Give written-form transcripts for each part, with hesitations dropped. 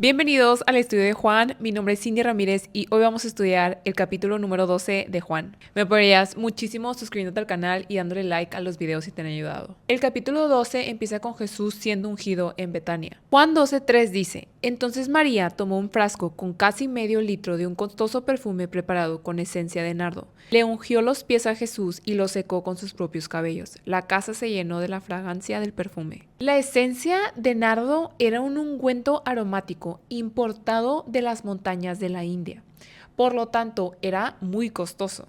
Bienvenidos al estudio de Juan, mi nombre es Cindy Ramírez y hoy vamos a estudiar el capítulo número 12 de Juan. Me apoyarías muchísimo suscribiéndote al canal y dándole like a los videos si te han ayudado. El capítulo 12 empieza con Jesús siendo ungido en Betania. Juan 12:3 dice: Entonces María tomó un frasco con casi medio litro de un costoso perfume preparado con esencia de nardo. Le ungió los pies a Jesús y los secó con sus propios cabellos. La casa se llenó de la fragancia del perfume. La esencia de nardo era un ungüento aromático importado de las montañas de la India. Por lo tanto, era muy costoso.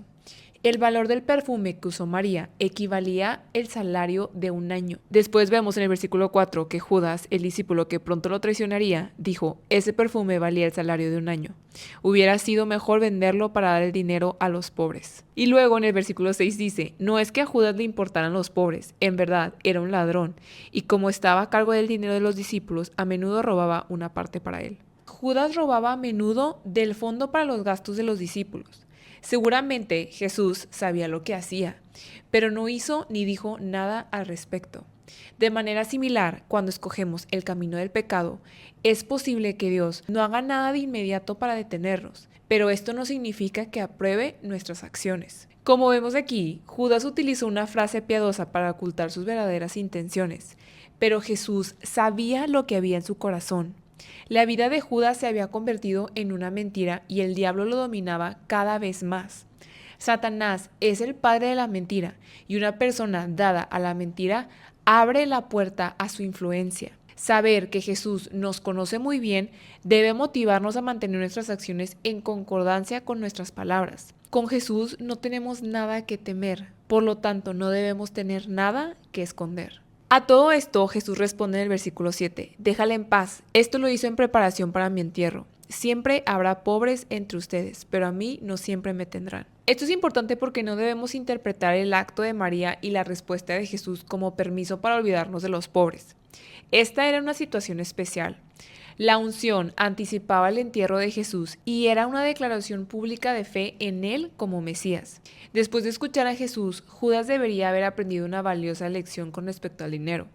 El valor del perfume que usó María equivalía al salario de un año. Después vemos en el versículo 4 que Judas, el discípulo que pronto lo traicionaría, dijo: ese perfume valía el salario de un año. Hubiera sido mejor venderlo para dar el dinero a los pobres. Y luego en el versículo 6 dice: no es que a Judas le importaran los pobres, en verdad era un ladrón, y como estaba a cargo del dinero de los discípulos, a menudo robaba una parte para él. Judas robaba a menudo del fondo para los gastos de los discípulos. Seguramente Jesús sabía lo que hacía, pero no hizo ni dijo nada al respecto. De manera similar, cuando escogemos el camino del pecado, es posible que Dios no haga nada de inmediato para detenernos, pero esto no significa que apruebe nuestras acciones. Como vemos aquí, Judas utilizó una frase piadosa para ocultar sus verdaderas intenciones, pero Jesús sabía lo que había en su corazón. La vida de Judas se había convertido en una mentira y el diablo lo dominaba cada vez más. Satanás es el padre de la mentira y una persona dada a la mentira abre la puerta a su influencia. Saber que Jesús nos conoce muy bien debe motivarnos a mantener nuestras acciones en concordancia con nuestras palabras. Con Jesús no tenemos nada que temer, por lo tanto no debemos tener nada que esconder. A todo esto, Jesús responde en el versículo 7, déjala en paz, esto lo hizo en preparación para mi entierro. Siempre habrá pobres entre ustedes, pero a mí no siempre me tendrán. Esto es importante porque no debemos interpretar el acto de María y la respuesta de Jesús como permiso para olvidarnos de los pobres. Esta era una situación especial. La unción anticipaba el entierro de Jesús y era una declaración pública de fe en él como Mesías. Después de escuchar a Jesús, Judas debería haber aprendido una valiosa lección con respecto al dinero.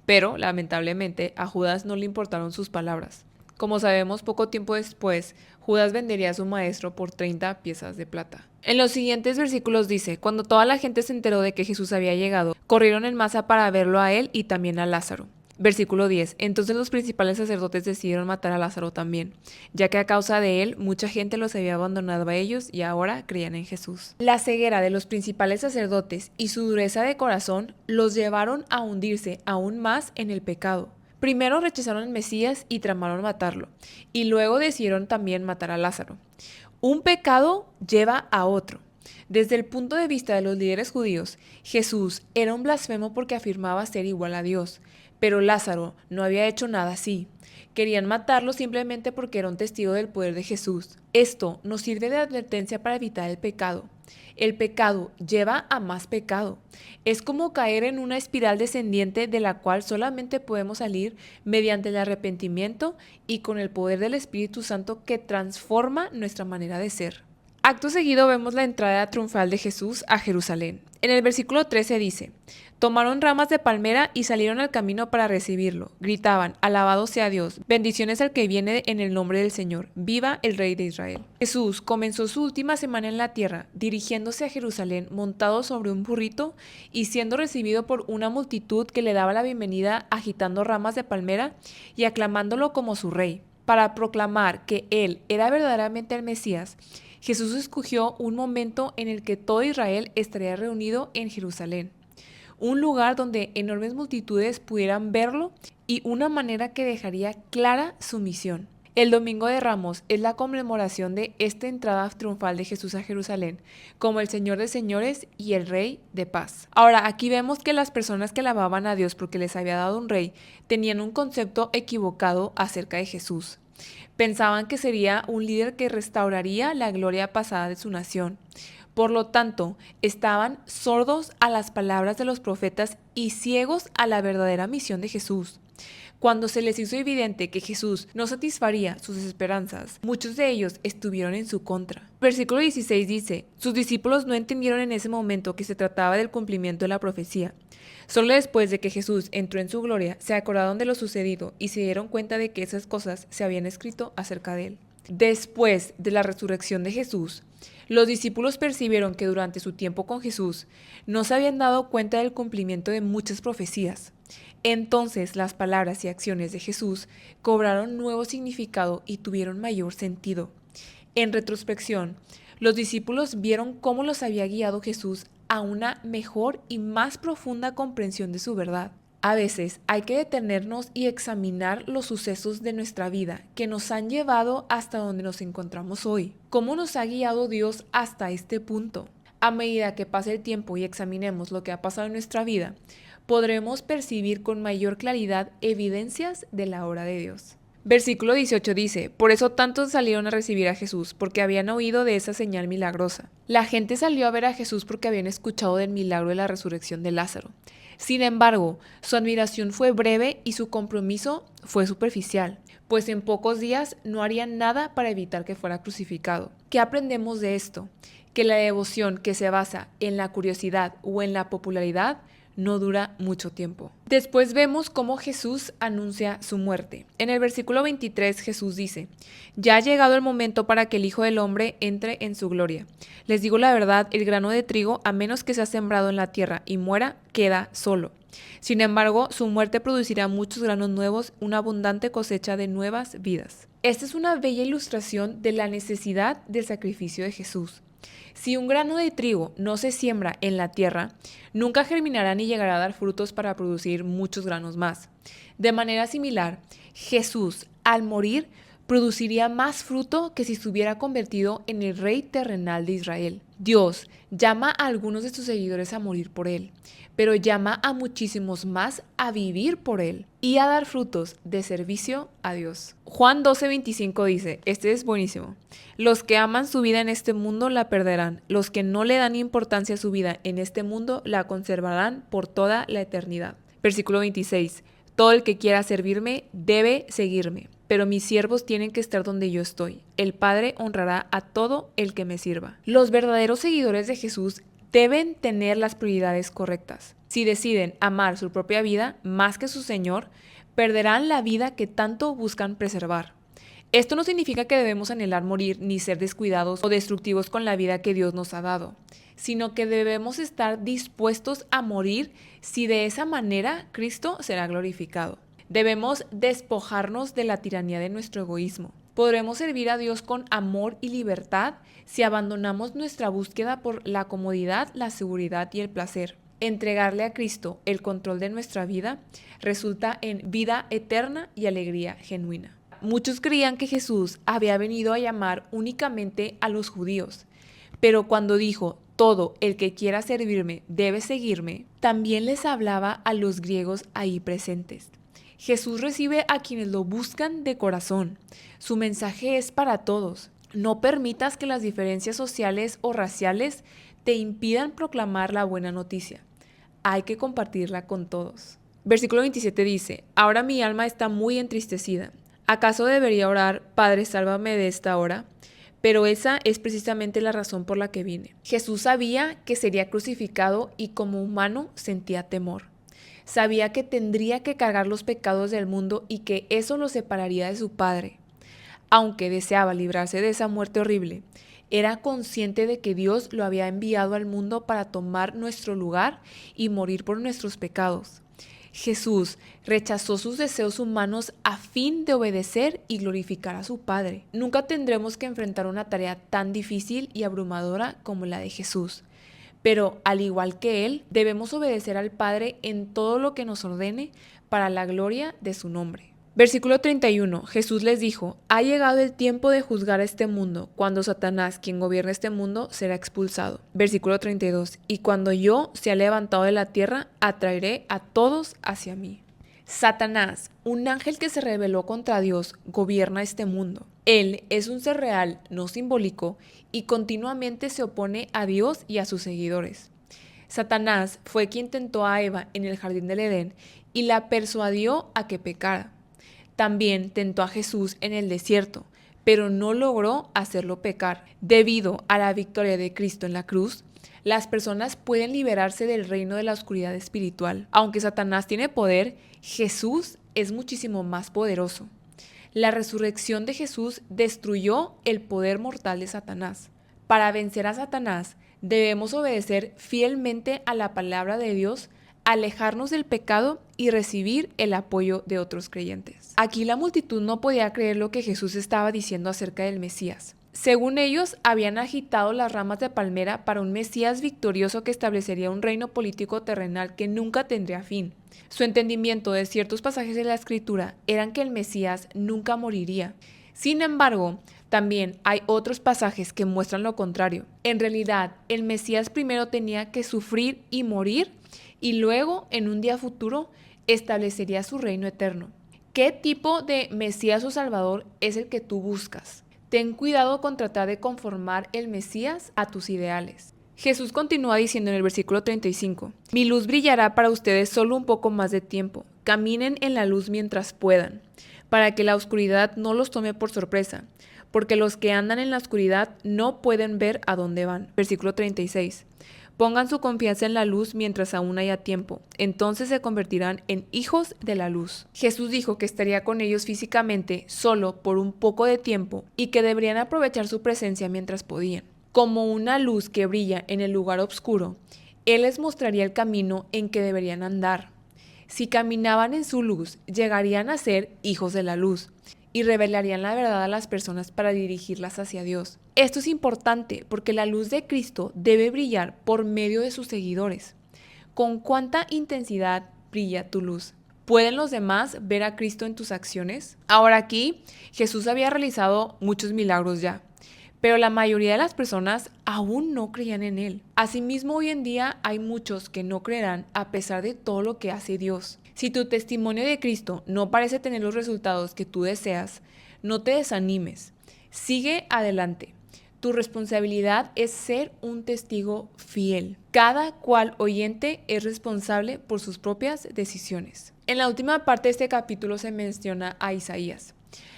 Pero, lamentablemente, a Judas no le importaron sus palabras. Como sabemos, poco tiempo después, Judas vendería a su maestro por 30 piezas de plata. En los siguientes versículos dice: cuando toda la gente se enteró de que Jesús había llegado, corrieron en masa para verlo a él y también a Lázaro. Versículo 10. Entonces los principales sacerdotes decidieron matar a Lázaro también, ya que a causa de él mucha gente los había abandonado a ellos y ahora creían en Jesús. La ceguera de los principales sacerdotes y su dureza de corazón los llevaron a hundirse aún más en el pecado. Primero rechazaron al Mesías y tramaron matarlo, y luego decidieron también matar a Lázaro. Un pecado lleva a otro. Desde el punto de vista de los líderes judíos, Jesús era un blasfemo porque afirmaba ser igual a Dios, pero Lázaro no había hecho nada así. Querían matarlo simplemente porque era un testigo del poder de Jesús. Esto nos sirve de advertencia para evitar el pecado. El pecado lleva a más pecado. Es como caer en una espiral descendiente de la cual solamente podemos salir mediante el arrepentimiento y con el poder del Espíritu Santo que transforma nuestra manera de ser. Acto seguido vemos la entrada triunfal de Jesús a Jerusalén. En el versículo 13 dice: tomaron ramas de palmera y salieron al camino para recibirlo. Gritaban: alabado sea Dios, bendiciones al que viene en el nombre del Señor, viva el Rey de Israel. Jesús comenzó su última semana en la tierra, dirigiéndose a Jerusalén montado sobre un burrito y siendo recibido por una multitud que le daba la bienvenida agitando ramas de palmera y aclamándolo como su rey. Para proclamar que él era verdaderamente el Mesías, Jesús escogió un momento en el que todo Israel estaría reunido en Jerusalén, un lugar donde enormes multitudes pudieran verlo y una manera que dejaría clara su misión. El Domingo de Ramos es la conmemoración de esta entrada triunfal de Jesús a Jerusalén como el Señor de señores y el Rey de paz. Ahora, aquí vemos que las personas que alababan a Dios porque les había dado un rey tenían un concepto equivocado acerca de Jesús. Pensaban que sería un líder que restauraría la gloria pasada de su nación. Por lo tanto, estaban sordos a las palabras de los profetas y ciegos a la verdadera misión de Jesús. Cuando se les hizo evidente que Jesús no satisfaría sus esperanzas, muchos de ellos estuvieron en su contra. Versículo 16 dice, sus discípulos no entendieron en ese momento que se trataba del cumplimiento de la profecía. Solo después de que Jesús entró en su gloria, se acordaron de lo sucedido y se dieron cuenta de que esas cosas se habían escrito acerca de él. Después de la resurrección de Jesús, los discípulos percibieron que durante su tiempo con Jesús no se habían dado cuenta del cumplimiento de muchas profecías. Entonces las palabras y acciones de Jesús cobraron nuevo significado y tuvieron mayor sentido. En retrospección, los discípulos vieron cómo los había guiado Jesús a una mejor y más profunda comprensión de su verdad. A veces hay que detenernos y examinar los sucesos de nuestra vida que nos han llevado hasta donde nos encontramos hoy. ¿Cómo nos ha guiado Dios hasta este punto? A medida que pase el tiempo y examinemos lo que ha pasado en nuestra vida, podremos percibir con mayor claridad evidencias de la obra de Dios. Versículo 18 dice, por eso tantos salieron a recibir a Jesús, porque habían oído de esa señal milagrosa. La gente salió a ver a Jesús porque habían escuchado del milagro de la resurrección de Lázaro. Sin embargo, su admiración fue breve y su compromiso fue superficial, pues en pocos días no harían nada para evitar que fuera crucificado. ¿Qué aprendemos de esto? Que la devoción que se basa en la curiosidad o en la popularidad no dura mucho tiempo. Después vemos cómo Jesús anuncia su muerte. En el versículo 23 Jesús dice, ya ha llegado el momento para que el Hijo del Hombre entre en su gloria. Les digo la verdad, el grano de trigo, a menos que sea sembrado en la tierra y muera, queda solo. Sin embargo, su muerte producirá muchos granos nuevos, una abundante cosecha de nuevas vidas. Esta es una bella ilustración de la necesidad del sacrificio de Jesús. Si un grano de trigo no se siembra en la tierra, nunca germinará ni llegará a dar frutos para producir muchos granos más. De manera similar, Jesús, al morir, produciría más fruto que si se hubiera convertido en el rey terrenal de Israel. Dios llama a algunos de sus seguidores a morir por él, pero llama a muchísimos más a vivir por él y a dar frutos de servicio a Dios. Juan 12:25 dice, este es buenísimo, los que aman su vida en este mundo la perderán, los que no le dan importancia a su vida en este mundo la conservarán por toda la eternidad. Versículo 26, todo el que quiera servirme debe seguirme, pero mis siervos tienen que estar donde yo estoy. El Padre honrará a todo el que me sirva. Los verdaderos seguidores de Jesús deben tener las prioridades correctas. Si deciden amar su propia vida más que su Señor, perderán la vida que tanto buscan preservar. Esto no significa que debemos anhelar morir ni ser descuidados o destructivos con la vida que Dios nos ha dado, sino que debemos estar dispuestos a morir si de esa manera Cristo será glorificado. Debemos despojarnos de la tiranía de nuestro egoísmo. Podremos servir a Dios con amor y libertad si abandonamos nuestra búsqueda por la comodidad, la seguridad y el placer. Entregarle a Cristo el control de nuestra vida resulta en vida eterna y alegría genuina. Muchos creían que Jesús había venido a llamar únicamente a los judíos, pero cuando dijo, todo el que quiera servirme debe seguirme, también les hablaba a los griegos ahí presentes. Jesús recibe a quienes lo buscan de corazón. Su mensaje es para todos. No permitas que las diferencias sociales o raciales te impidan proclamar la buena noticia. Hay que compartirla con todos. Versículo 27 dice, ahora mi alma está muy entristecida. ¿Acaso debería orar, Padre, sálvame de esta hora? Pero esa es precisamente la razón por la que vine. Jesús sabía que sería crucificado y como humano sentía temor. Sabía que tendría que cargar los pecados del mundo y que eso lo separaría de su Padre. Aunque deseaba librarse de esa muerte horrible, era consciente de que Dios lo había enviado al mundo para tomar nuestro lugar y morir por nuestros pecados. Jesús rechazó sus deseos humanos a fin de obedecer y glorificar a su Padre. Nunca tendremos que enfrentar una tarea tan difícil y abrumadora como la de Jesús. Pero, al igual que Él, debemos obedecer al Padre en todo lo que nos ordene para la gloria de su nombre. Versículo 31. Jesús les dijo, ha llegado el tiempo de juzgar a este mundo, cuando Satanás, quien gobierna este mundo, será expulsado. Versículo 32. Y cuando yo sea levantado de la tierra, atraeré a todos hacia mí. Satanás, un ángel que se rebeló contra Dios, gobierna este mundo. Él es un ser real, no simbólico, y continuamente se opone a Dios y a sus seguidores. Satanás fue quien tentó a Eva en el jardín del Edén y la persuadió a que pecara. también tentó a Jesús en el desierto, pero no logró hacerlo pecar. Debido a la victoria de Cristo en la cruz, las personas pueden liberarse del reino de la oscuridad espiritual. Aunque Satanás tiene poder, Jesús es muchísimo más poderoso. La resurrección de Jesús destruyó el poder mortal de Satanás. Para vencer a Satanás, debemos obedecer fielmente a la palabra de Dios, alejarnos del pecado y recibir el apoyo de otros creyentes. Aquí la multitud no podía creer lo que Jesús estaba diciendo acerca del Mesías. Según ellos, habían agitado las ramas de palmera para un Mesías victorioso que establecería un reino político terrenal que nunca tendría fin. Su entendimiento de ciertos pasajes de la Escritura eran que el Mesías nunca moriría. Sin embargo, también hay otros pasajes que muestran lo contrario. En realidad, el Mesías primero tenía que sufrir y morir, y luego, en un día futuro, establecería su reino eterno. ¿Qué tipo de Mesías o Salvador es el que tú buscas? Ten cuidado con tratar de conformar el Mesías a tus ideales. Jesús continúa diciendo en el versículo 35, mi luz brillará para ustedes solo un poco más de tiempo. Caminen en la luz mientras puedan, para que la oscuridad no los tome por sorpresa, porque los que andan en la oscuridad no pueden ver a dónde van. Versículo 36. Pongan su confianza en la luz mientras aún haya tiempo, entonces se convertirán en hijos de la luz. Jesús dijo que estaría con ellos físicamente solo por un poco de tiempo y que deberían aprovechar su presencia mientras podían. Como una luz que brilla en el lugar oscuro, Él les mostraría el camino en que deberían andar. Si caminaban en su luz, llegarían a ser hijos de la luz y revelarían la verdad a las personas para dirigirlas hacia Dios. Esto es importante porque la luz de Cristo debe brillar por medio de sus seguidores. ¿Con cuánta intensidad brilla tu luz? ¿Pueden los demás ver a Cristo en tus acciones? Ahora aquí, Jesús había realizado muchos milagros ya, pero la mayoría de las personas aún no creían en Él. Asimismo, hoy en día hay muchos que no creerán a pesar de todo lo que hace Dios. Si tu testimonio de Cristo no parece tener los resultados que tú deseas, no te desanimes. Sigue adelante. Tu responsabilidad es ser un testigo fiel. Cada cual oyente es responsable por sus propias decisiones. En la última parte de este capítulo se menciona a Isaías.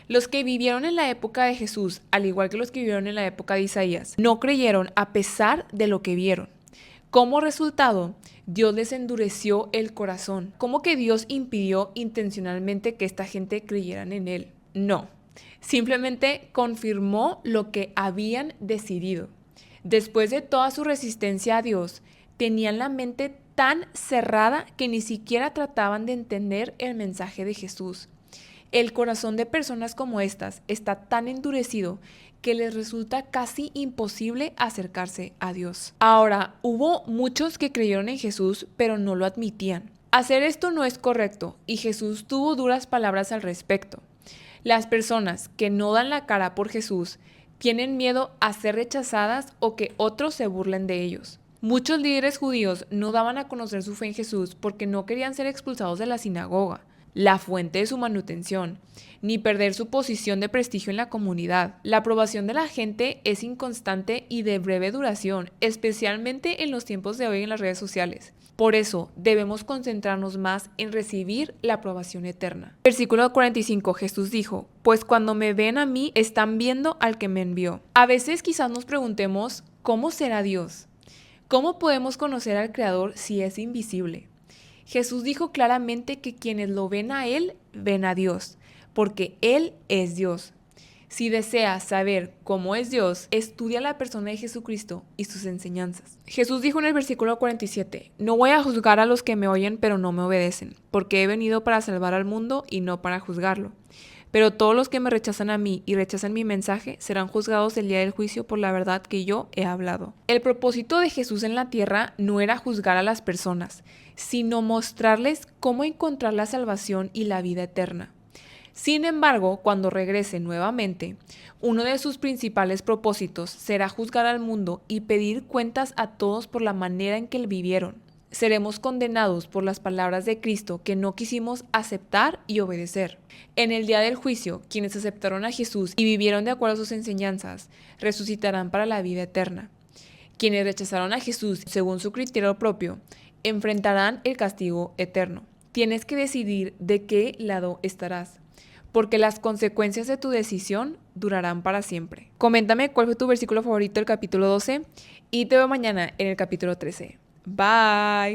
Los que vivieron en la época de Jesús, al igual que los que vivieron en la época de Isaías, no creyeron a pesar de lo que vieron. Como resultado, Dios les endureció el corazón. ¿Cómo que Dios impidió intencionalmente que esta gente creyeran en Él? No, simplemente confirmó lo que habían decidido. Después de toda su resistencia a Dios, tenían la mente tan cerrada que ni siquiera trataban de entender el mensaje de Jesús. El corazón de personas como estas está tan endurecido que les resulta casi imposible acercarse a Dios. Ahora, hubo muchos que creyeron en Jesús, pero no lo admitían. Hacer esto no es correcto, y Jesús tuvo duras palabras al respecto. Las personas que no dan la cara por Jesús tienen miedo a ser rechazadas o que otros se burlen de ellos. Muchos líderes judíos no daban a conocer su fe en Jesús porque no querían ser expulsados de la sinagoga, la fuente de su manutención, ni perder su posición de prestigio en la comunidad. La aprobación de la gente es inconstante y de breve duración, especialmente en los tiempos de hoy en las redes sociales. Por eso debemos concentrarnos más en recibir la aprobación eterna. Versículo 45, Jesús dijo, pues cuando me ven a mí, están viendo al que me envió. A veces quizás nos preguntemos, ¿cómo será Dios? ¿Cómo podemos conocer al Creador si es invisible? Jesús dijo claramente que quienes lo ven a Él, ven a Dios, porque Él es Dios. Si deseas saber cómo es Dios, estudia la persona de Jesucristo y sus enseñanzas. Jesús dijo en el versículo 47, no voy a juzgar a los que me oyen pero no me obedecen, porque he venido para salvar al mundo y no para juzgarlo. Pero todos los que me rechazan a mí y rechazan mi mensaje serán juzgados el día del juicio por la verdad que yo he hablado. El propósito de Jesús en la tierra no era juzgar a las personas, sino mostrarles cómo encontrar la salvación y la vida eterna. Sin embargo, cuando regrese nuevamente, uno de sus principales propósitos será juzgar al mundo y pedir cuentas a todos por la manera en que vivieron. Seremos condenados por las palabras de Cristo que no quisimos aceptar y obedecer. En el día del juicio, quienes aceptaron a Jesús y vivieron de acuerdo a sus enseñanzas, resucitarán para la vida eterna. Quienes rechazaron a Jesús según su criterio propio, enfrentarán el castigo eterno. Tienes que decidir de qué lado estarás. porque las consecuencias de tu decisión durarán para siempre. Coméntame cuál fue tu versículo favorito del capítulo 12 y te veo mañana en el capítulo 13. Bye.